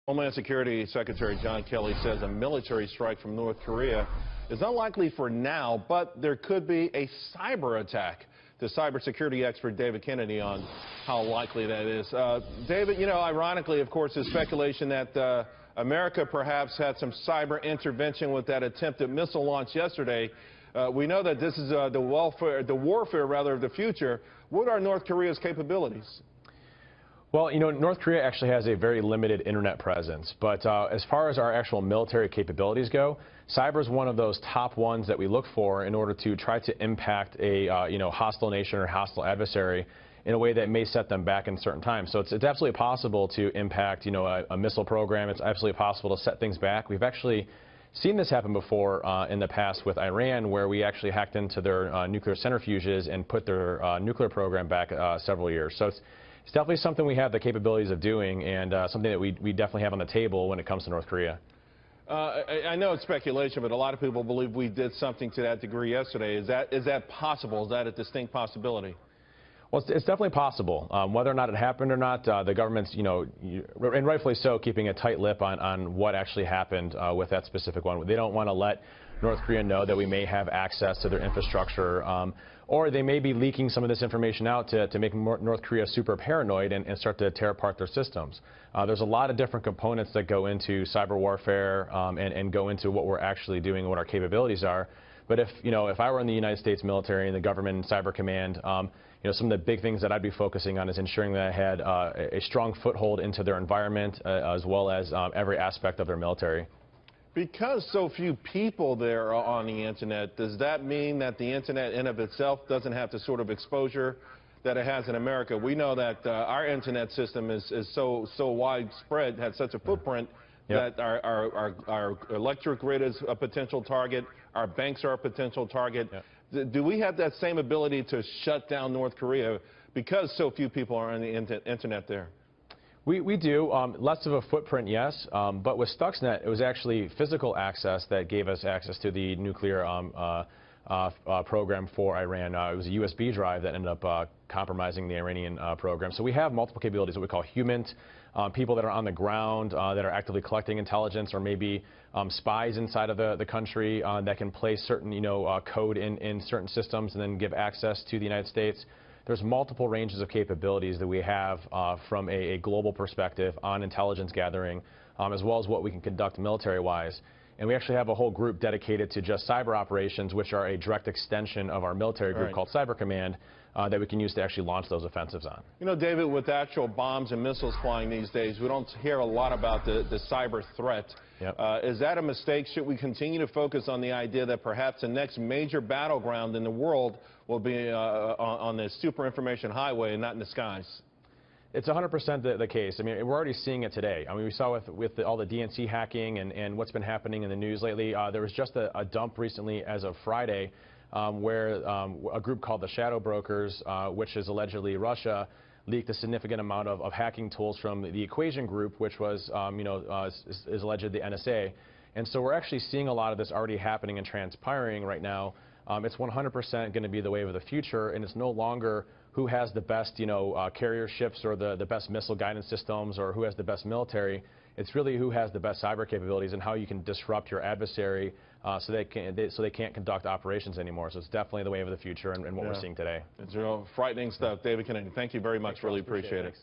Homeland Security Secretary John Kelly says a military strike from North Korea is unlikely for now, but there could be a cyber attack. The cybersecurity expert David Kennedy on how likely that is. David, you know, ironically, of course, there's speculation that America perhaps had some cyber intervention with that attempted missile launch yesterday. We know that this is the warfare of the future. What are North Korea's capabilities? Well, you know, North Korea actually has a very limited internet presence, but as far as our actual military capabilities go, cyber is one of those top ones that we look for in order to try to impact a hostile nation or hostile adversary in a way that may set them back in certain times. So it's absolutely possible to impact, a missile program. It's absolutely possible to set things back. We've actually seen this happen before in the past with Iran, where we actually hacked into their nuclear centrifuges and put their nuclear program back several years. So it's definitely something we have the capabilities of doing, and something that we definitely have on the table when it comes to North Korea. I know it's speculation, but a lot of people believe we did something to that degree yesterday. Is that possible? Is that a distinct possibility? Well, it's definitely possible. Whether or not it happened or not, the government's, and rightfully so, keeping a tight lip on what actually happened with that specific one. They don't want to let North Korea know that we may have access to their infrastructure, or they may be leaking some of this information out to make North Korea super paranoid and start to tear apart their systems. There's a lot of different components that go into cyber warfare and go into what we're actually doing and what our capabilities are. But if I were in the United States military and the government cyber command, some of the big things that I'd be focusing on is ensuring that I had a strong foothold into their environment as well as every aspect of their military. Because so few people there are on the Internet, does that mean that the Internet in of itself doesn't have the sort of exposure that it has in America? We know that our Internet system is so widespread, has such a footprint, that our electric grid is a potential target, our banks are a potential target. Do we have that same ability to shut down North Korea because so few people are on the Internet there? We do. Less of a footprint, yes. But with Stuxnet, it was actually physical access that gave us access to the nuclear program for Iran. It was a USB drive that ended up compromising the Iranian program. So we have multiple capabilities, what we call HUMINT, people that are on the ground that are actively collecting intelligence, or maybe spies inside of the country that can place certain code in certain systems and then give access to the United States. There's multiple ranges of capabilities that we have from a global perspective on intelligence gathering, as well as what we can conduct military-wise. And we actually have a whole group dedicated to just cyber operations, which are a direct extension of our military group called Cyber Command that we can use to actually launch those offensives on. You know, David, with actual bombs and missiles flying these days, we don't hear a lot about the cyber threat. Is that a mistake? Should we continue to focus on the idea that perhaps the next major battleground in the world will be on the super information highway and not in the skies? It's 100% the case. I mean, we're already seeing it today. I mean, we saw with all the DNC hacking and what's been happening in the news lately. There was just a dump recently as of Friday where a group called the Shadow Brokers, which is allegedly Russia, leaked a significant amount of hacking tools from the Equation Group, which was, is alleged the NSA. And so we're actually seeing a lot of this already happening and transpiring right now. It's 100% going to be the wave of the future, and it's no longer who has the best, carrier ships or the best missile guidance systems or who has the best military. It's really who has the best cyber capabilities and how you can disrupt your adversary so they can't conduct operations anymore. So it's definitely the wave of the future and what we're seeing today. It's frightening stuff. David Kennedy, thank you very much. Really appreciate it.